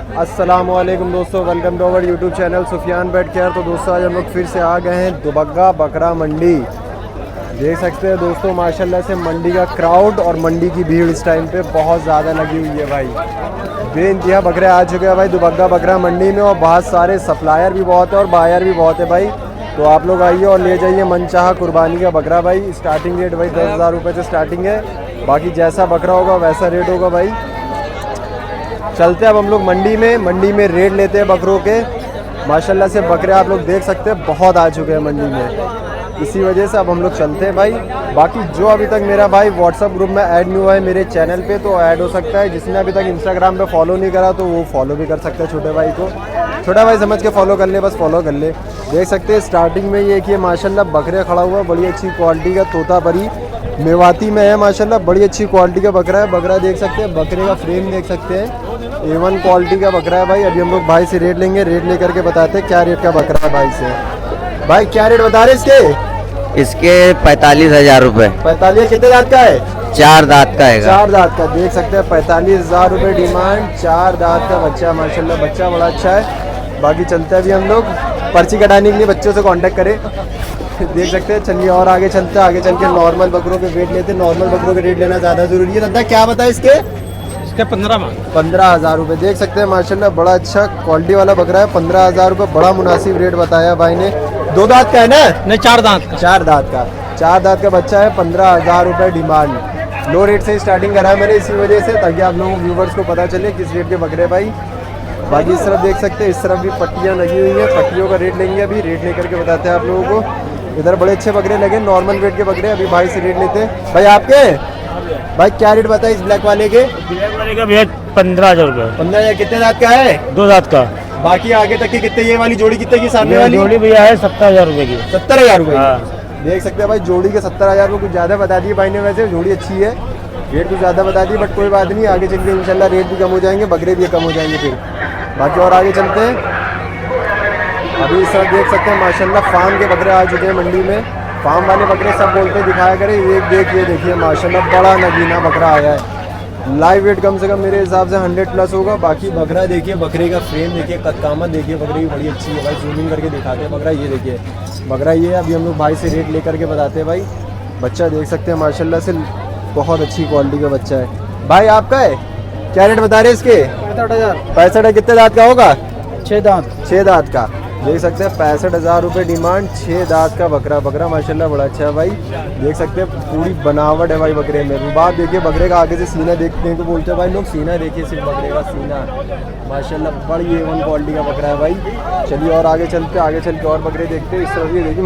अस्सलामुअलैकुम दोस्तों, welcome to our YouTube channel Sufiyan pet care. तो दोस्तों आज हम लोग फिर से आ गए हैं दुबग्गा बकरा मंडी। देख सकते हैं दोस्तों माशाल्लाह से मंडी का क्राउड और मंडी की भीड़ इस टाइम पे बहुत ज़्यादा लगी हुई है भाई। बेइंतहा बकरे आ चुके हैं भाई दुबग्गा बकरा मंडी में, और बहुत सारे सप्लायर भी बहुत है और बायर भी बहुत है भाई। तो आप लोग आइए और ले जाइए मनचाहा कुर्बानी का बकरा भाई। स्टार्टिंग रेट भाई 10,000 रुपये से स्टार्टिंग है, बाकी जैसा बकरा होगा वैसा रेट होगा भाई। चलते हैं अब हम लोग मंडी में रेट लेते हैं बकरों के। माशाल्लाह से बकरे आप लोग देख सकते हैं बहुत आ चुके हैं मंडी में, इसी वजह से अब हम लोग चलते हैं भाई। बाकी जो अभी तक मेरा भाई व्हाट्सअप ग्रुप में ऐड नहीं हुआ है मेरे चैनल पे तो ऐड हो सकता है। जिसने अभी तक इंस्टाग्राम पे फॉलो नहीं करा तो वो फॉलो भी कर सकता है। छोटे भाई को छोटा भाई समझ के फॉलो कर ले, बस फॉलो कर ले। देख सकते हैं स्टार्टिंग में ये कि माशाल्लाह बकरे खड़ा हुआ, बड़ी अच्छी क्वालिटी का तोता परी मेवाती में है माशाल्लाह, बड़ी अच्छी क्वालिटी का बकरा है। बकरा देख सकते हैं, बकरे का फ्रेम देख सकते हैं, A1 क्वालिटी का बकरा है भाई। अभी हम लोग भाई से रेट लेंगे, रेट लेकर के बताते हैं क्या रेट का बकरा है भाई से। भाई क्या रेट बता रहे इसके 45,000 रुपये। 45 कितने दांत का है? 4 दांत का है। 4 दांत का देख सकते हैं 45,000 रुपये डिमांड। 4 दांत का बच्चा माशाल्लाह, बच्चा बड़ा अच्छा है। बाकी चलते हैं अभी हम लोग, पर्ची कटाने के लिए बच्चों से कांटेक्ट करें। देख सकते हैं, चलिए और आगे चलते हैं। आगे चल के नॉर्मल बकरों के रेट लेते हैं। नॉर्मल बकरों के रेट लेना ज़्यादा ज़रूरी है। दादा क्या बताए इसके? 15,000 रुपये। देख सकते हैं माशाल्लाह बड़ा अच्छा क्वालिटी वाला बकरा है। 15,000 रुपये बड़ा मुनासिब रेट बताया भाई ने। 2 दांत का है ना? नहीं 4 दांत का। 4 दांत का। 4 दांत का बच्चा है। 15,000 रुपये डिमांड। लो रेट से स्टार्टिंग करा है मैंने इसी वजह से, ताकि आप लोगों व्यूवर्स को पता चले किस रेट के बकरे भाई। बाकी इस तरफ देख सकते हैं, इस तरफ भी पट्टियाँ लगी हुई हैं। पट्टियों का रेट लेंगे, अभी रेट लेकर के बताते हैं आप लोगों को। इधर बड़े अच्छे बकरे लगे, नॉर्मल वेट के बकरे। अभी भाई से रेट लेते हैं। भाई आपके भाई क्या रेट बताए इस ब्लैक वाले के? ब्लैक वाले का भैया 15,000 रुपये। 15,000। कितने दांत का है? 2 दांत का। बाकी आगे तक की कितने? ये वाली जोड़ी कितने की? सामने वाली जोड़ी भैया है 70,000 रुपये की। 70,000 रुपये। हाँ। देख सकते हैं भाई जोड़ी के 70,000 रुपये। कुछ ज़्यादा बता दिए भाई ने, वैसे जोड़ी अच्छी है, रेट कुछ ज़्यादा बता दी, बट कोई बात नहीं। आगे चल के इंशाल्लाह रेट भी कम हो जाएंगे, बकरे भी कम हो जाएंगे फिर। बाकी और आगे चलते हैं। अभी इस तरफ देख सकते हैं माशाल्लाह फार्म के बकरे आ चुके हैं मंडी में। फार्म वाले बकरे सब बोलते दिखाया करें। एक देखिए माशाल्लाह बड़ा नगीना बकरा आया है। लाइव वेट कम से कम मेरे हिसाब से 100 प्लस होगा। बाकी बकरा देखिए, बकरे का फ्रेम देखिए, कदकामत देखिए, बकरे की बड़ी अच्छी है भाई। जूमिंग करके दिखाते हैं बकरा। ये देखिए बकरा, ये अभी हम लोग भाई से रेट लेकर के बताते हैं भाई। बच्चा देख सकते हैं माशाल्लाह से बहुत अच्छी क्वालिटी का बच्चा है। भाई आपका है? क्या रेट बता रहे हैं इसके? 65,000। 65 है। कितने दांत का होगा? 6 दांत। 6 दांत का। देख सकते हैं 65,000 रुपये डिमांड। 6 दांत का बकरा माशाल्लाह बड़ा अच्छा है भाई। देख सकते हैं पूरी बनावट है भाई बकरे में। रुबाब देखिए बकरे का, आगे से सीना देखने को बोलते हैं भाई लोग। सीना देखिए, सिर्फ बकरे का सीना माशाल्लाह बड़ी A1 क्वालिटी का बकरा है भाई। चलिए और आगे चलते, आगे चल के और बकरे देखते हैं। इस तरह ये देखिए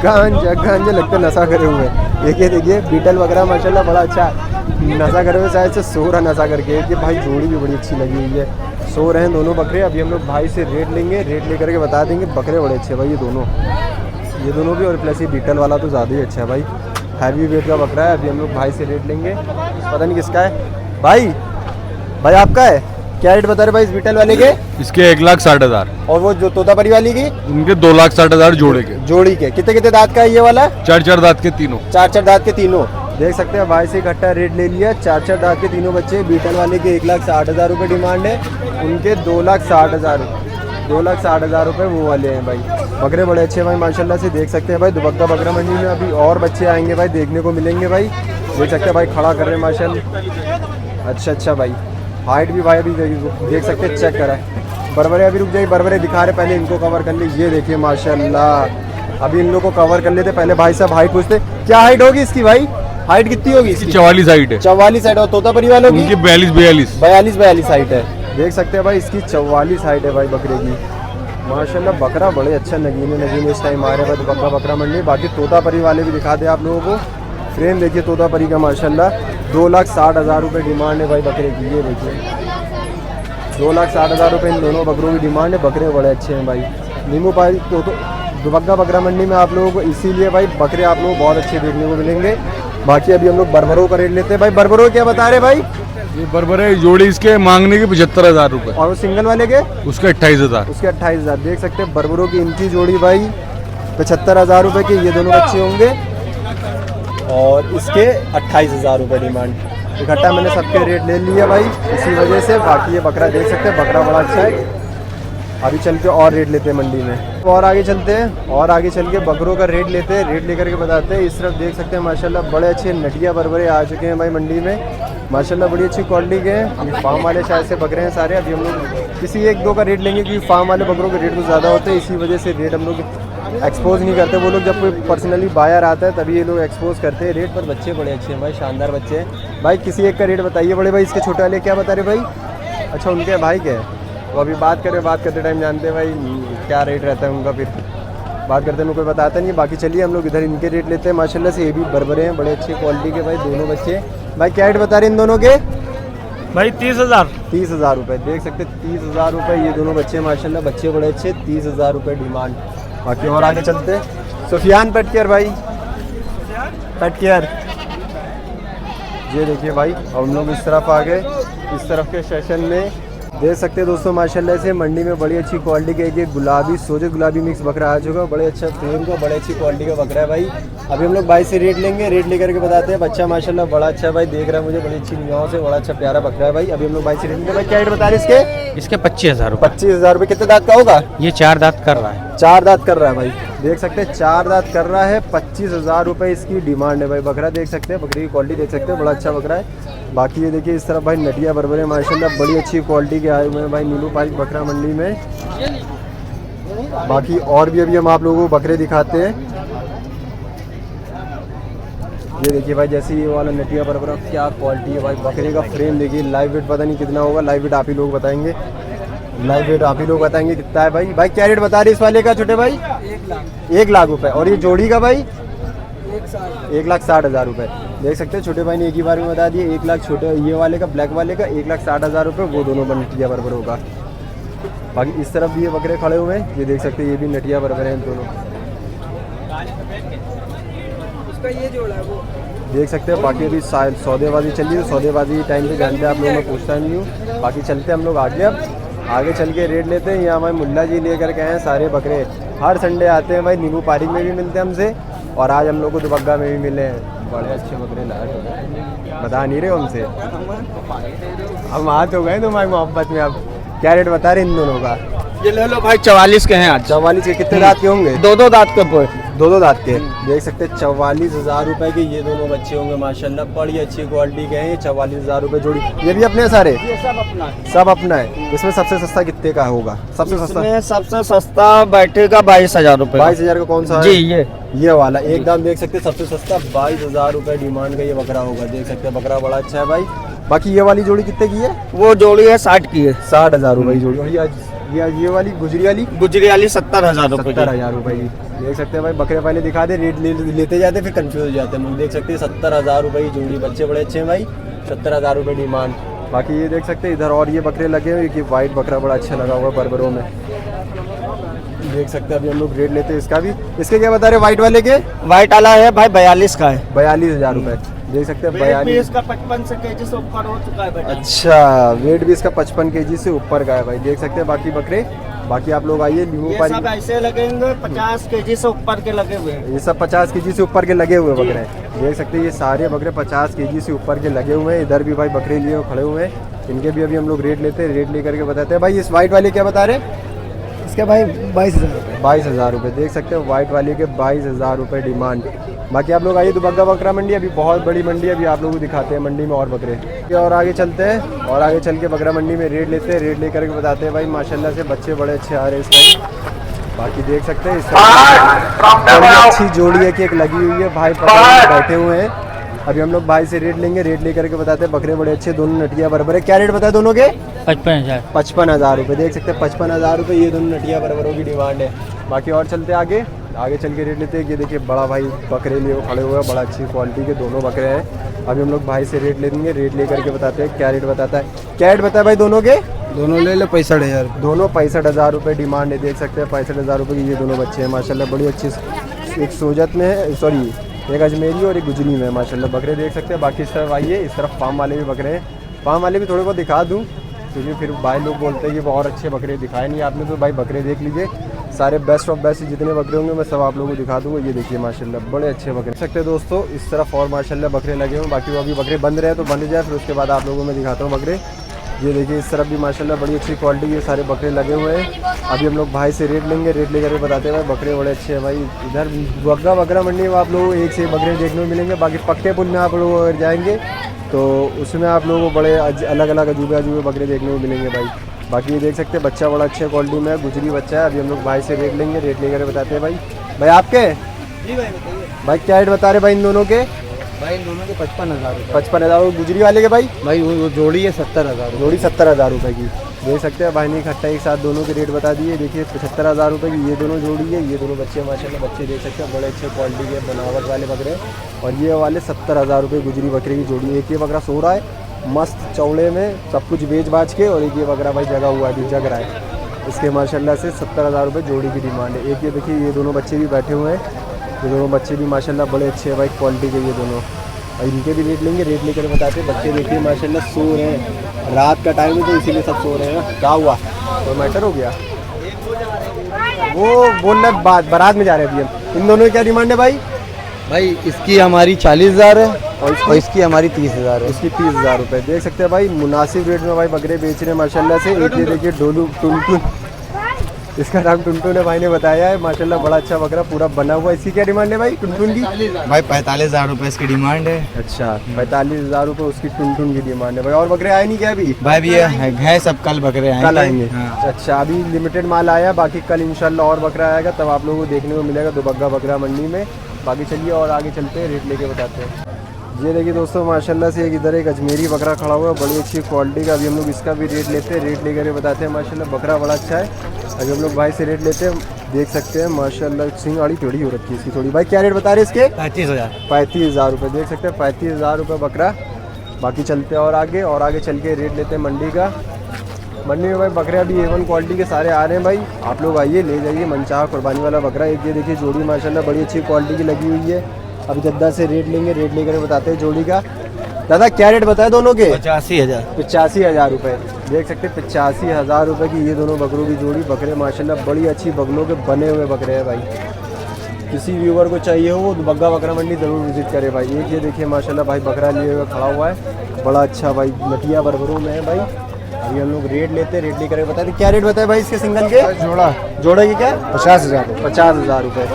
गांजा लगते नशा करे हुए। देखिए बीटल बकरा माशाल्लाह बड़ा अच्छा नशा करे हुए, शायद से सो रहा नशा करके। ये भाई जोड़ी भी बड़ी अच्छी लगी हुई है, सो रहे हैं दोनों बकरे। अभी हम लोग भाई से रेट लेंगे, रेट लेकर के बता देंगे। बकरे बड़े अच्छे हैं भाई ये दोनों भी, और प्लस ये बीटल वाला तो ज़्यादा ही अच्छा है भाई। हैवी वेट का बकरा है। अभी हम लोग भाई से रेट लेंगे, पता नहीं किसका है। भाई आपका है? क्या रेट बता रहे भाई इस बीटल वाले के? इसके 1,60,000। और वो जो तोतापरी वाली की? उनके 2,60,000 जोड़ी के। कितने दांत का है ये वाला? 4 दांत के तीनों। 4 दांत के तीनों। देख सकते हैं भाई से इकट्ठा रेट ले लिया। 4 दांत के तीनों बच्चे। बीटल वाले के 1,60,000 रुपये डिमांड है, उनके 2,60,000 रुपये वो वाले हैं भाई। बकरे बड़े अच्छे भाई माशाल्लाह से। देख सकते हैं भाई दुबग्गा बकरा मंडी में अभी और बच्चे आएंगे भाई, देखने को मिलेंगे भाई। देख सकते हैं भाई खड़ा कर रहे हैं माशाल्लाह। अच्छा भाई हाइट भी भाई अभी देख सकते हैं, चेक करा है। बरबरे अभी रुक जाइए, बरबरे दिखा रहे, पहले इनको कवर कर ले। ये देखिए माशाल्लाह, अभी इन लोगों को कवर कर लेते। पहले भाई साहब हाइट पूछते, क्या हाइट होगी इसकी भाई? हाइट कितनी होगी इसकी? 44 हाइट है। 44 हाइट। और तोतापरी वालों की? 42 हाइट है। देख सकते हैं भाई इसकी 44 हाइट है भाई बकरे की माशाल्लाह। बकरा बड़े अच्छा नगीने इस टाइम आ रहे हैं भाई दुबग्गा बकरा मंडी। बाकी तोतापरी वाले भी दिखा दे आप लोगों को। फ्रेम देखिए तोतापरी का माशाल्लाह। 2,60,000 रुपये डिमांड है भाई बकरे की। ये देखिए 2,60,000 रुपये इन दोनों बकरों की डिमांड है। बकरे बड़े अच्छे हैं भाई। नींबू पाई तो दुबग्गा बकरा मंडी में आप लोगों को इसीलिए भाई बकरे आप लोगों को बहुत अच्छे देखने को मिलेंगे। बाकी अभी हम लोग बरबरों का रेट लेते हैं भाई। बरबरों क्या बता रहे भाई? ये बरबरे जोड़ी इसके मांगने के 75,000 रुपये। और वो सिंगल वाले के? उसके 28,000। उसके 28,000। देख सकते हैं बरबरों की इनकी जोड़ी भाई 75,000 रुपये के ये दोनों बच्चे होंगे, और इसके 28,000 रुपये डिमांड। इकट्ठा मैंने सबके रेट ले लिए भाई, इसी वजह से। बाकी ये बकरा देख सकते हैं, बकरा बड़ा अच्छा है। अभी चल के और रेट लेते हैं मंडी में, और आगे चलते हैं और आगे चल के बकरों का रेट लेते हैं, रेट लेकर के बताते हैं। इस तरफ देख सकते हैं माशाल्लाह बड़े अच्छे नटिया बरबरे आ चुके हैं भाई मंडी में, माशाल्लाह बड़ी अच्छी क्वालिटी के हैं। ये फार्म वाले शायद से बकरे हैं सारे। अभी हम लोग किसी एक दो का रेट लेंगे क्योंकि फार्म वाले बकरों के रेट तो ज़्यादा होते हैं, इसी वजह से रेट हम लोग एक्सपोज नहीं करते। वो लोग जब कोई पर्सनली बायर आता है तभी ये लोग एक्सपोज करते हैं रेट। पर बच्चे बड़े अच्छे हैं भाई, शानदार बच्चे हैं भाई। किसी एक का रेट बताइए बड़े भाई। इसके छोटे वाले क्या बता रहे भाई? अच्छा उनके भाई के, तो अभी बात करते टाइम जानते हैं भाई क्या रेट रहता है उनका, फिर बात करते हैं कोई बताता नहीं। बाकी चलिए हम लोग इधर इनके रेट लेते हैं। माशाल्लाह से ये भी बरबरे हैं, बड़े अच्छे क्वालिटी के भाई दोनों बच्चे। भाई क्या रेट बता रहे हैं इन दोनों के? भाई 30,000। 30,000 रुपये, देख सकते 30,000 रुपये ये दोनों बच्चे माशाल्लाह, बच्चे बड़े अच्छे। 30,000 रुपये डिमांड। बाकी और आगे चलते हैं। सुफियान पेट केयर भाई, पेट केयर ये देखिए भाई। और हम लोग इस तरफ आ गए, इस तरफ के सेशन में देख सकते हैं दोस्तों माशाल्लाह से मंडी में बड़ी अच्छी क्वालिटी का एक गुलाबी सोजत गुलाबी मिक्स बकरा आ चुका है। बड़े अच्छा फ्रेम का, बड़े अच्छी क्वालिटी का बकरा है भाई। अभी हम लोग भाई से रेट लेंगे, रेट लेकर के बताते हैं। बच्चा माशाल्लाह बड़ा अच्छा भाई, देख रहा है मुझे, बड़ी अच्छी निगाहों से, बड़ा अच्छा प्यारा बकरा है भाई। अभी हम लोग भाई से रेट लेंगे। भाई क्या रेट बता रहे इसके? इसके 25,000 रुपये। 25,000 रुपये। कितने दांत का होगा? ये 4 दांत कर रहा है। 4 दांत कर रहा है भाई, देख सकते हैं 4 दांत कर रहा है। 25,000 रुपये इसकी डिमांड है भाई। बकरा देख सकते हैं, बकरी की क्वालिटी देख सकते हैं, बड़ा अच्छा बकरा है। बाकी ये देखिए इस तरफ भाई नटिया बरबरे माशाल्लाह बड़ी अच्छी क्वालिटी के आए हुए हैं भाई नीलू पारिक बकरा मंडी में। बाकी और भी अभी हम आप लोगों को बकरे दिखाते हैं। ये देखिए भाई, जैसे ये वाला नटिया बरबरा क्या क्वालिटी है भाई। बकरे का फ्रेम देखिए, लाइव वेट पता नहीं कितना होगा, लाइव वेट आप ही लोग बताएंगे, लाइव वेट आप ही लोग बताएंगे कितना है भाई। भाई क्या रेट बता रहे इस वाले का छोटे भाई? 1 लाख रुपए। और ये जोड़ी का भाई 1,60,000 रुपये। देख सकते हैं छोटे भाई ने एक ही बार में बता दिए 1 लाख। छोटे ये वाले का, ब्लैक वाले का 1,60,000 रुपये, वो दोनों नटिया बरबर होगा। बाकी इस तरफ भी ये बकरे खड़े हुए हैं, ये देख सकते हैं, ये भी नटिया बरबर हैं दोनों, ये जोड़ा है वो देख सकते हैं। बाकी अभी सौदेबाजी चल रही है, सौदेबाजी टाइम पे जानते हैं आप लोगों में, पूछता नहीं हूँ। बाकी चलते हैं हम लोग आगे, अब आगे चल के रेट लेते हैं। यहाँ हमारे मुल्ला जी लेकर के हैं सारे बकरे, हर संडे आते हैं भाई। नीलू पारिक में भी मिलते हैं हमसे, और आज हम लोग को दुबग्गा में भी मिले हैं। बड़े अच्छे बकरे लाए, बता नहीं रहे हमसे, हम हाथ हो गए तुम्हारी मोहब्बत में। अब क्या रेट बता रहे इन दोनों का? ये ले लो भाई 44 के हैं आज। 44 के। कितने दांत के होंगे? 2 दांत के पोए। 2 दांत के। देख सकते हैं 44,000 रुपए के ये दोनों बच्चे होंगे माशाल्लाह, बड़ी अच्छी क्वालिटी के हैं। 44,000 रुपए जोड़ी। ये भी अपने सारे? ये सब अपना है। सब अपना है। इसमें सबसे सस्ता कितने का होगा? सबसे सस्ता? सबसे सस्ता बैठेगा 22,000 रुपये। 22,000 का कौन सा है? जी ये वाला एकदम देख सकते हैं सबसे सस्ता 22,000 रुपए डिमांड का ये बकरा होगा। देख सकते हैं बकरा बड़ा अच्छा है भाई। बाकी ये वाली जोड़ी कितने की है? वो जोड़ी है 60 की है। 60,000 रुपए की जोड़ी। और ये वाली गुजरी वाली? गुजरी वाली 70,000 रुपये। 70,000 रुपए की। देख सकते हैं भाई, बकरे पहले दिखा दे, रेट लेते जाते फिर कंफ्यूज हो जाते हैं। देख सकते हैं 70,000 रुपए की जोड़ी। बच्चे बड़े अच्छे हैं भाई, 70,000 रुपए डिमांड। बाकी ये देख सकते हैं इधर और ये बकरे लगे हुए कि वाइट बकरा बड़ा अच्छा लगा हुआ बरबरों में। देख सकते हैं अभी हम लोग रेट लेते हैं इसका भी। इसके क्या बता रहे वाइट वाले के? वाइट वाला है भाई 42 का है। 42,000 रुपए। देख सकते हैं 42। इसका 55 केजी से ऊपर हो चुका है बेटा। अच्छा, वेट भी इसका 55 केजी से ऊपर का है भाई। देख सकते हैं बाकी बकरे। बाकी आप लोग आइए नीलू ये सब ऐसे लगेंगे 50 केजी से ऊपर के लगे हुए हैं। ये सब 50 केजी से ऊपर के लगे हुए बकरे हैं। देख सकते हैं ये सारे बकरे 50 केजी से ऊपर के लगे हुए हैं। इधर भी भाई बकरे लिए खड़े हुए हैं, इनके भी अभी हम लोग रेट लेते हैं, रेट लेकर के बताते हैं। भाई इस वाइट वाले क्या बता रहे हैं? इसके भाई 22,000 रुपये। 22,000 रुपये। देख सकते हैं वाइट वाले के 22,000 रुपये डिमांड। बाकी आप लोग आइए दुबग्गा बकरा मंडी, अभी बहुत बड़ी मंडी है, अभी आप लोगों को दिखाते हैं मंडी में और बकरे। और आगे चलते हैं, और आगे चल के बकरा मंडी में रेट लेते हैं, रेट लेकर के बताते हैं भाई। माशाल्लाह से बच्चे बड़े अच्छे आ रहे हैं इस टाइम। बाकी देख सकते हैं इस टाइम अच्छी जोड़ी है कि एक लगी हुई है भाई, बैठे हुए हैं। अभी हम लोग भाई से रेट लेंगे, रेट लेकर के बताते हैं। बकरे बड़े अच्छे, दोनों नटिया बरबर है। क्या रेट बताए दोनों के? 55,000। 55,000 रुपये। देख सकते हैं 55,000 रुपये ये दोनों नटिया बरबरों की डिमांड है। बाकी और चलते हैं आगे, आगे चल के रेट लेते हैं। ये देखिए बड़ा भाई बकरे लिए खड़े हुए हैं, बड़ा अच्छी क्वालिटी के दोनों बकरे हैं। अभी हम लोग भाई से रेट ले लेंगे, रेट लेकर के बताते हैं क्या रेट बताता है। क्या रेट बताया भाई दोनों के? दोनों ले लो 65,000। दोनों 65,000 रुपये डिमांड है। देख सकते हैं 65,000 रुपये की ये दोनों बच्चे हैं माशाल्लाह, बड़ी अच्छी। एक सोजत में है, सॉरी एक अजमेरी और एक गुजरी में माशाल्लाह बकरे देख सकते हैं। बाकी इस तरफ आइए, इस तरफ फार्म वाले भी बकरे हैं। फार्म वाले भी थोड़े बहुत दिखा दूँ क्योंकि फिर भाई लोग बोलते हैं कि बहुत अच्छे बकरे दिखाए नहीं आपने, तो भाई बकरे देख लीजिए। सारे बेस्ट ऑफ बेस्ट जितने बकरे होंगे मैं सब आप लोगों को दिखा दूंगा। ये देखिए माशाल्लाह बड़े अच्छे बकरे देख सकते हैं दोस्तों। इस तरफ और माशाल्लाह बकरे लगे हुए, बाकी वो अभी बकरे बंद रहे तो बंद जाए, फिर उसके बाद आप लोगों में दिखाता हूँ बकरे। ये देखिए इस तरफ भी माशाल्लाह बड़ी अच्छी क्वालिटी के सारे बकरे लगे हुए हैं। अभी हम लोग भाई से रेट लेंगे, रेट लेकर के बताते हैं। भाई बकरे बड़े अच्छे हैं भाई। इधर बग्गा बकरा मंडी में आप लोगों को एक से बकरे देखने को मिलेंगे। बाकी पक्के पुल में आप लोग अगर जाएंगे तो उसमें आप लोगों को बड़े अलग अलग अजूबे बकरे देखने को मिलेंगे भाई। बाकी ये देख सकते हैं बच्चा बड़ा अच्छे क्वालिटी में है, गुजरी बच्चा है। अभी हम लोग भाई से रेट लेंगे, रेट लेकर बताते हैं भाई। भाई आपके जी भाई बताइए भाई क्या रेट बता रहे भाई इन दोनों के? भाई इन दोनों के 55,000 रुपये। 55,000। गुजरी वाले के भाई? भाई वो जोड़ी है 70,000। जोड़ी 70,000 रुपये की। देख सकते हैं भाई ने इकट्ठा एक साथ दोनों के रेट बता दिए। देखिए 75,000 रुपये की ये दोनों जोड़ी है। ये दोनों बच्चे माशाल्लाह बच्चे देख सकते हैं बड़े अच्छे क्वालिटी के बनावट वाले बकरे। और ये वाले 70,000 रुपये गुजरी बकरे की जोड़ी। एक ये बकरा सो रहा है मस्त चौड़े में, सब कुछ बेच बाच के, और एक ये बकरा भाई जगा हुआ है अभी जग रहा है। इसके माशाल्लाह से 70,000 रुपये जोड़ी की डिमांड है। एक ये देखिए ये दोनों बच्चे भी बैठे हुए हैं। ये दोनों बच्चे भी माशाल्लाह बड़े अच्छे हैं भाई क्वालिटी के ये दोनों। और इनके भी रेट लेंगे, रेट लेकर बताते हैं। बच्चे देखिए माशाल्लाह सो रहे हैं, रात का टाइम है तो इसीलिए सब सो रहे हैं। क्या हुआ तो मैटर हो गया? वो बोल रहे बारात में जा रहे हैं अभी। इन दोनों की क्या डिमांड है भाई? भाई इसकी हमारी 40,000 है और और इसकी हमारी 30,000 है। इसकी 30,000 रुपये। देख सकते हैं भाई मुनासिब रेट में भाई बकरे बेच रहे हैं माशाल्लाह से। एक ये देखिए डोलू टुनटुन, इसका नाम टुनटुन है भाई ने बताया है। माशाल्लाह बड़ा अच्छा बकरा पूरा बना हुआ। इसकी क्या डिमांड है भाई टुनटुन की? भाई 45,000 रुपये इसकी डिमांड है। अच्छा 45,000 रुपये उसकी टुनटुन की डिमांड है भाई। और बकरे आए नहीं क्या अभी? भाई भी है सब, कल बकरे आएंगे। कल आएंगे। हाँ। अच्छा अभी लिमिटेड माल आया, बाकी कल इंशाल्लाह और बकरा आएगा, तब आप लोगों को देखने को मिलेगा दुबग्गा बकरा मंडी में। बाकी चलिए और आगे चलते हैं, रेट लेके बताते हैं। ये देखिए दोस्तों माशाल्लाह से एक इधर एक अजमेरी बकरा खड़ा हुआ है बड़ी अच्छी क्वालिटी का। अभी हम लोग इसका भी रेट लेते हैं, रेट लेकर बताते हैं। माशाल्लाह बकरा बड़ा अच्छा है। अभी हम लोग भाई से रेट लेते हैं। देख सकते हैं माशाल्लाह सिंग आड़ी टेढ़ी हो रखी है इसकी थोड़ी। भाई क्या रेट बता रहे हैं इसके? 35,000। 35,000 रुपये। देख सकते हैं 35,000 रुपये बकरा। बाकी चलते हैं और आगे चल के रेट लेते हैं मंडी का। मंडी में भाई बकरे अभी A1 क्वालिटी के सारे आ रहे हैं भाई। आप लोग आइए ले जाइए मनचाहा कुर्बानी वाला बकरा। एक ये देखिए जोड़ी माशाल्लाह बड़ी अच्छी क्वालिटी की लगी हुई है। अभी जद्दा से रेट लेंगे, रेट लेकर बताते हैं जोड़ी का। दादा क्या रेट बताए दोनों के? 85,000। 85,000 रुपये। देख सकते हैं 85,000 रुपये की ये दोनों बकरों की जोड़ी। बकरे माशाल्लाह बड़ी अच्छी बगलों के बने हुए बकरे हैं भाई। किसी व्यूवर को चाहिए हो वो दुबग्गा बकरा मंडी ज़रूर विजिट करे भाई। एक ये देखिए माशाल्लाह भाई बकरा लिए हुए खड़ा हुआ है बड़ा अच्छा भाई, नटिया बरबरों में है भाई। अभी हम लोग रेट लेते हैं, रेट लेकर बताते क्या रेट बताए भाई इसके सिंगल के? जोड़ा की क्या? 50,000। 50,000 रुपये।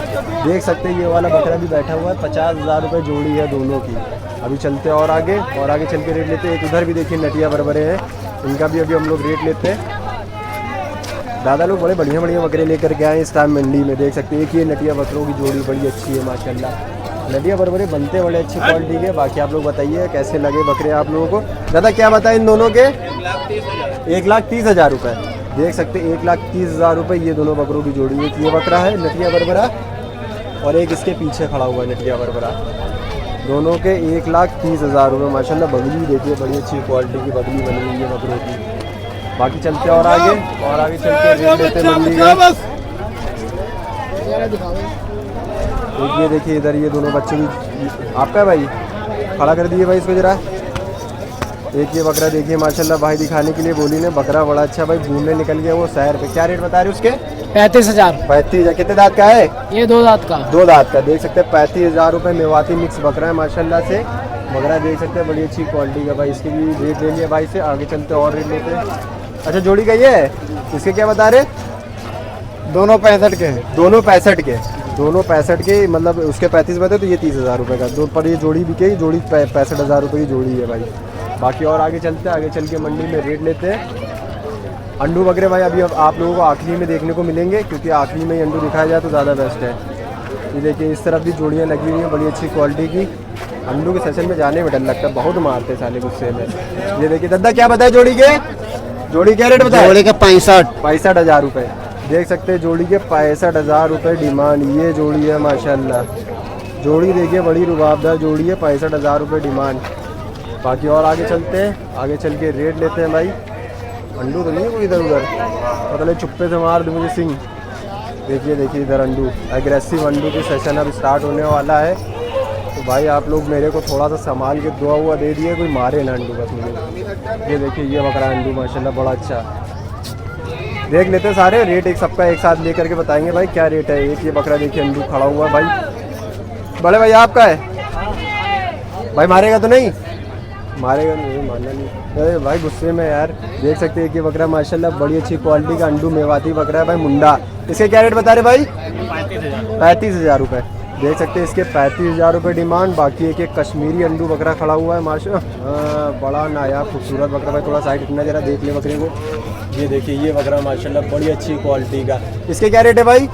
देख सकते हैं ये वाला बकरा भी बैठा हुआ है। 50,000 रुपये जोड़ी है दोनों की। अभी चलते हैं और आगे चल के रेट लेते हैं। एक उधर भी देखिए नटिया बरबरे हैं, इनका भी अभी हम लोग रेट लेते हैं। दादा लोग बड़े बढ़िया बढ़िया बकरे लेकर के आए इस टाइम मंडी में। देख सकते हैं एक ये नटिया बकरों की जोड़ी बड़ी अच्छी है माशाल्लाह। नटिया बरबरे बनते बड़े अच्छी क्वालिटी के। बाकी आप लोग बताइए कैसे लगे बकरे आप लोगों को। दादा क्या बताएं इन दोनों के? 1,30,000 रुपये। देख सकते हैं 1,30,000 रुपये ये दोनों बकरों की जोड़ी। एक ये बकरा है नटिया बरबरा और एक इसके पीछे खड़ा हुआ है नटिया बरबरा। दोनों के 1,30,000 रुपये। माशाल्लाह बगली देखिए बड़ी अच्छी क्वालिटी की बगली बनी हुई है बकरों की। बाकी चलते और आगे चल के रेट लेते हैं मंडी का। ये देखिए इधर ये दोनों बच्चे भी आपका भाई खड़ा कर दिए भाई इसको जरा। एक ये बकरा देखिए माशाल्लाह भाई दिखाने के लिए बोली ने। बकरा बड़ा अच्छा भाई घूमने निकल गया वो शहर पे। क्या रेट बता रहे उसके? 35,000। 35,000। कितने दांत का है ये? 2 दांत का। 2 दांत का। देख सकते हैं 35,000 रुपये मेवाती मिक्स बकरा है माशाल्लाह से। बकरा देख सकते हैं बड़ी अच्छी क्वालिटी का भाई। इसके भी रेट ले लिया भाई से। आगे चलते और रेट लेते हैं। अच्छा जोड़ी का ये है, इसके क्या बता रहे? दोनों 65 के हैं। दोनों 65 के। दोनों 65 के मतलब उसके 35 बताए तो ये 30,000 रुपये का। दो पर ये जोड़ी बिकेगी, जोड़ी 65,000 रुपये की जोड़ी है भाई। बाकी और आगे चलते हैं, आगे चल के मंडी में रेट लेते हैं। अंडू वगैरह भाई अभी आप लोगों को आखिरी में देखने को मिलेंगे, क्योंकि आखिरी में ही अंडू दिखाया जाए तो ज़्यादा बेस्ट है। ये देखिए इस तरफ भी जोड़ियाँ लगी हुई हैं बड़ी अच्छी क्वालिटी की। अंडू के सेशन में जाने में डर लगता है, बहुत मारते साले गुस्से में। ये देखिए दादा क्या बताए जोड़ी के? जोड़ी क्या रेट बताए? जोड़ी का 65,000 रुपये। देख सकते हैं जोड़ी के 65,000 रुपये डिमांड। ये जोड़ी है माशाल्लाह। जोड़ी देखिए बड़ी रुबाबदार जोड़ी है, 65,000 रुपये डिमांड। बाकी और आगे चलते हैं, आगे चल के रेट लेते हैं भाई। अंडू तो नहीं है कोई इधर उधर, पता नहीं चुप्पे से मार दे मुझे सिंह। देखिए इधर अंडू, एग्रेसिव अंडू की सेशन अब स्टार्ट होने वाला है। तो भाई आप लोग मेरे को थोड़ा सा संभाल के दुआ हुआ दे दिए, कोई मारे ना अंडू बस मुझे। ये देखिए ये बकरा अंडू माशाल्लाह बड़ा अच्छा। देख लेते हैं सारे रेट, एक सबका एक साथ लेकर के बताएंगे भाई क्या रेट है। एक ये बकरा देखिए अंडू खड़ा हुआ है भाई। बड़े भाई आपका है भाई, मारेगा तो नहीं? मारेगा नहीं, मानना नहीं। अरे भाई गुस्से में यार। देख सकते हैं कि ये बकरा माशाल्लाह बड़ी अच्छी क्वालिटी का अंडू मेवाती बकरा है भाई, मुंडा। इसके क्या रेट बता रहे भाई? 35,000 रुपये। देख सकते हैं इसके 35,000 रुपये डिमांड। बाकी एक कश्मीरी अंडू बकरा खड़ा हुआ है माशाल्लाह, बड़ा नायाब खूबसूरत बकरा भाई। थोड़ा साइड इतना जरा देख ले बकरे को। ये देखिए ये बकरा माशाल्लाह बड़ी अच्छी क्वालिटी का। इसके क्या रेट है भाई?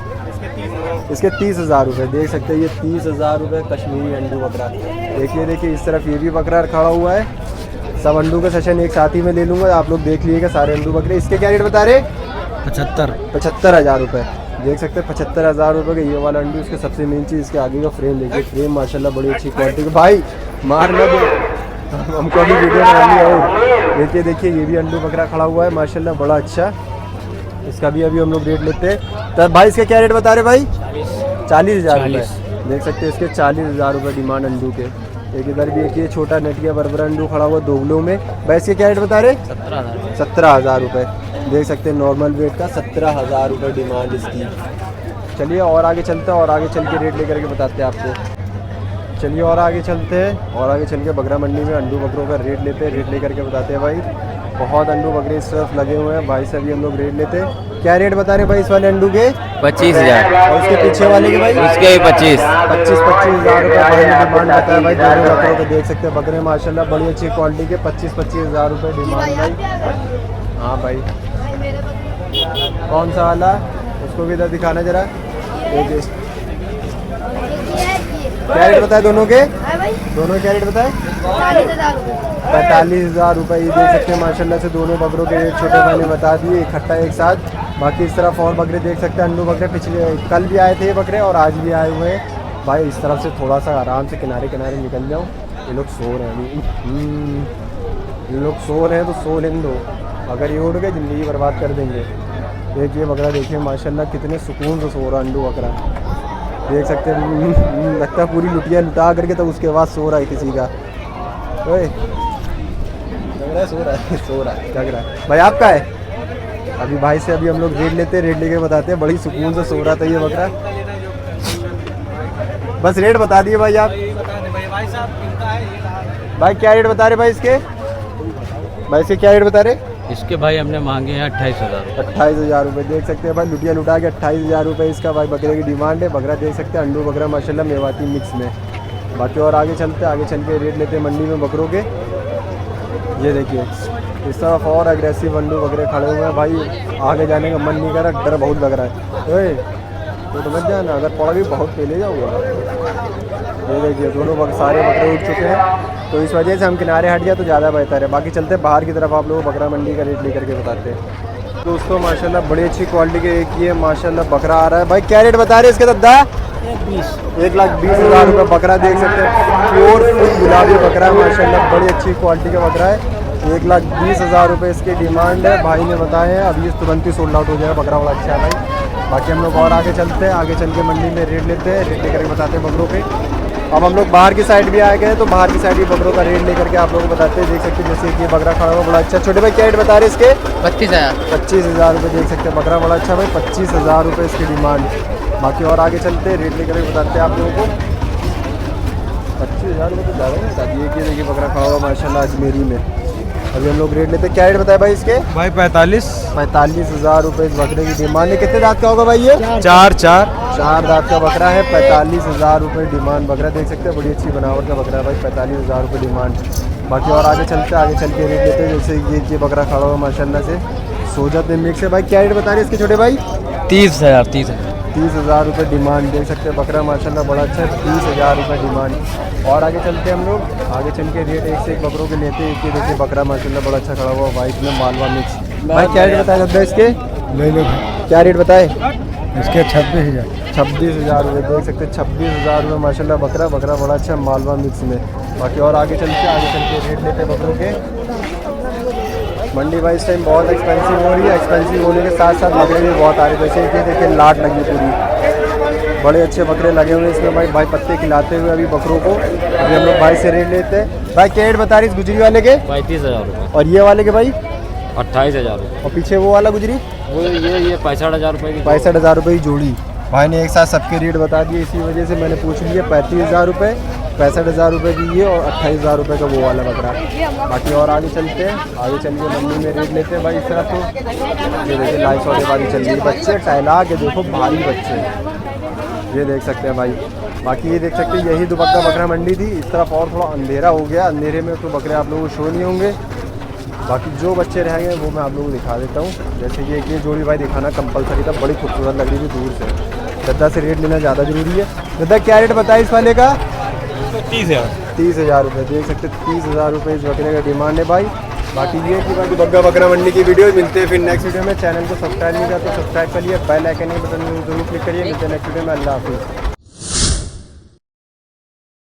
इसके 30,000 रुपये। देख सकते हैं ये 30,000 रुपये कश्मीरी अंडू बकरा। देखिए इस तरफ ये भी बकरा खड़ा हुआ है। सब अंडू का सेशन एक साथ ही में ले लूँगा, आप लोग देख लीजिएगा सारे अंडू बकरे। इसके क्या रेट बता रहे? 75,000 रुपये। देख सकते हैं 75,000 रुपये का ये वाला अंडू। इसके सबसे मेन चीज़ इसके आगे का फ्रेम देखिए, फ्रेम माशाल्लाह बड़ी अच्छी क्वालिटी का। भाई मार न दो, हमको अभी वीडियो बनानी है। देखिए ये भी अंडू बकरा खड़ा हुआ है माशाल्लाह बड़ा अच्छा। इसका भी अभी हम लोग रेट लेते हैं। तब भाई इसके क्या रेट बता रहे भाई? 40,000 रुपये। देख सकते हैं इसके 40,000 रुपये डिमांड अंडू के। एक इधर भी एक ये छोटा नेटिया बरबरा अंडू खड़ा हुआ दोगलों में। भाई इसके क्या रेट बता रहे? 17,000 रुपये। देख सकते हैं नॉर्मल वेट का 17,000 रुपये डिमांड इसकी। चलिए और आगे चलते हैं और आगे चल के रेट लेकर के बताते हैं आपको। चलिए और आगे चलते हैं और आगे चल के बकरा मंडी में अंडू बकरों का रेट लेते हैं, रेट लेकर के बताते हैं भाई। बहुत अंडू बकरे इस तरफ लगे हुए हैं भाई से अभी हम लोग रेट लेते हैं। क्या रेट बता रहे भाई इस वाले अंडू के? 25,000। और उसके पीछे वाले के भाई? उसके भी 25,000 रुपये भाई डिमांड आता है भाई दोनों बकरों को। देख सकते हैं बकरे माशाल्लाह बड़ी अच्छी क्वालिटी के 25,000 रुपये डिमांड भाई। हाँ भाई कौन सा वाला? उसको भी इधर दिखाना जरा। क्या रेट बताए दोनों के? दोनों क्या रेट बताए? 45,000 रुपये। ये देख सकते हैं माशाल्लाह से दोनों बकरों के रेट छोटे भाई ने बता दिए इकट्ठा एक साथ। बाकी इस तरफ और बकरे देख सकते हैं अंडू बकरे पिछले कल भी आए थे ये बकरे और आज भी आए हुए हैं भाई। इस तरफ से थोड़ा सा आराम से किनारे किनारे निकल जाऊँ। ये लोग सो रहे हैं, ये लोग सो रहे हैं तो सो लेने दो, अगर ये उड़ गए ज़िंदगी बर्बाद कर देंगे। देखिए बकरा देखिए माशाल्लाह कितने सुकून से सो रहा अंडू बकरा। देख सकते हैं लगता है पूरी लुटिया लुटा करके तब उसके बाद सो रहा है किसी का। ओए लग रहा है सो रहा है लग रहा है। भाई आपका है? अभी भाई से अभी हम लोग रेट लेते हैं, रेट लेके बताते हैं। बड़ी सुकून से सो रहा था ये बकरा। बस रेट बता दिए भाई आप। भाई क्या रेट बता रहे भाई इसके? भाई इसके क्या रेट बता रहे? इसके भाई हमने मांगे हैं 28,000। 28,000 रुपये। देख सकते हैं भाई लुटिया लुटा के 28,000 रुपये इसका भाई बकरे की डिमांड है। बकरा देख सकते हैं अंडू बकरा माशाल्लाह मेवाती मिक्स में। बाकी और आगे चलते हैं, आगे चल के रेट लेते हैं मंडी में बकरों के। ये देखिए इस तरफ और अग्रेसिव अंडू बकरे खड़े हुए हैं भाई। आगे जाने का मन नहीं कर रहा, डर बहुत लग रहा है। ओए तो मत जाना, अगर पड़ा भी बहुत पहले जाऊँगा। ये देखिए दोनों सारे बकरे उठ चुके हैं तो इस वजह से हम किनारे हट जाए तो ज़्यादा बेहतर है। बाकी चलते हैं बाहर की तरफ, आप लोगों को बकरा मंडी का रेट लेकर के बताते हैं। दोस्तों माशाल्लाह बड़ी अच्छी क्वालिटी के एक ये माशाल्लाह बकरा आ रहा है भाई। क्या रेट बता रहे हैं इसके दादा? 1,20,000 रुपये बकरा। देख सकते हैं प्योर फुल गुलाबी बकरा है माशाल्लाह बड़ी अच्छी क्वालिटी का बकरा है। 1,20,000 रुपये इसकी डिमांड है भाई ने बताए हैं। अभी तुरंत ही सोल्ड आउट हो जाएगा, बकरा बड़ा अच्छा है भाई। बाकी हम लोग और आगे चलते हैं, आगे चल के मंडी में रेट लेते हैं, रेट लेकर के बताते हैं बकरों के। अब हम लोग बाहर की साइड भी आए गए तो बाहर की साइड भी बकरों का रेट लेकर के आप लोगों को बताते हैं। देख सकते हैं जैसे कि ये बकरा खड़ा हुआ बड़ा अच्छा। छोटे भाई क्या रेट बता रहे इसके? 25,000 रुपये। देख सकते हैं बकरा बड़ा अच्छा भाई, 25,000 रुपये इसकी डिमांड। बाकी और आगे चलते हैं, रेट लेकर के बताते हैं आप लोगों को। 25,000 रुपये तो ज़्यादा नहीं बता दिए। कि देखिए बकरा खड़ा हुआ माशाल्लाह अजमेरी में। अभी हम लोग रेट लेते हैं। क्या रेट बताए भाई इसके? भाई 45,000 रुपये इस बकरे की डिमांड है। कितने दांत का होगा भाई ये? 4 दांत का बकरा है। 45,000 रुपये डिमांड। बकरा देख सकते हैं बड़ी अच्छी बनावट का बकरा है भाई, 45,000 रुपये डिमांड। बाकी और आगे चलते हैं, आगे चल के रेट लेते हैं। जैसे ये बकरा खड़ा हुआ माशाल्लाह से सोजत में मिक्स है भाई। क्या रेट बता रहे हैं इसके छोटे भाई? 30,000 रुपये डिमांड। देख सकते हैं बकरा माशाल्लाह बड़ा अच्छा है, 30,000 रुपये डिमांड। और आगे चलते हैं हम लोग, आगे चल के रेट एक से एक बकरों के लेते हैं। एक ही देखिए बकरा माशाल्लाह बड़ा अच्छा खड़ा हुआ वाइट में मालवा मिक्स। भाई क्या रेट बताया जाता है इसके? ले लो क्या रेट बताए इसके? 26,000 रुपये। देख सकते हैं 26,000 रुपये माशाल्लाह बकरा बड़ा अच्छा मालवा मिक्स में। बाकी और आगे चल के रेट लेते हैं बकरों के। मंडी भाई इस टाइम बहुत एक्सपेंसिव हो रही है। एक्सपेंसिव होने के साथ साथ बकरे भी बहुत आ रहे हैं। जैसे कि देखिए लाट लगी पूरी, बड़े अच्छे बकरे लगे हुए हैं इसमें भाई पत्ते खिलाते हुए अभी बकरों को। अभी हम लोग भाई से रेट लेते हैं। भाई क्या रेट बता रही इस गुजरी वाले के? 35,000 रुपये। और ये वाले के भाई? 28,000 रुपये। और पीछे वो वाला गुजरी वो ये 65,000 रुपये की। 65,000 रुपये की जोड़ी। भाई ने एक साथ सबके रेट बता दिए, इसी वजह से मैंने पूछ लिया। 35,000 रुपये, 65,000 रुपये की ये और 28,000 रुपये का वो वाला बकरा। बाकी और आगे चलते हैं, आगे चलिए मंडी में रेट लेते हैं भाई इस तरह। तो ये देखिए लाइव सौदेबाजी चल रही है। बच्चे टहला के देखो, भारी बच्चे ये देख सकते हैं भाई। बाकी ये देख सकते हैं यही दुबग्गा बकरा मंडी थी। इस तरफ और थोड़ा अंधेरा हो गया, अंधेरे में तो बकरे आप लोगों को शो नहीं होंगे। बाकी जो बच्चे रह गए वो मैं आप लोगों को दिखा देता हूँ। जैसे कि ये जोड़ी भाई दिखाना कंपलसरी था, बड़ी खूबसूरत लग रही थी दूर से। दद्दा से रेट लेना ज़्यादा ज़रूरी है। दद्दा क्या रेट बताया इस वाले का? 30,000 रुपये। देख सकते 30,000 रुपये इस बकरे का डिमांड है भाई। बाकी ये कि भाई दुबग्गा बकरा मंडी की वीडियो मिलते हैं फिर नेक्स्ट वीडियो में। चैनल को सब्सक्राइब नहीं किया तो सब्सक्राइब करिए, बेल आइकन के बटन जरूर क्लिक करिए। मिलते हैं नेक्स्ट वीडियो में। अल्लाह हाफिज़।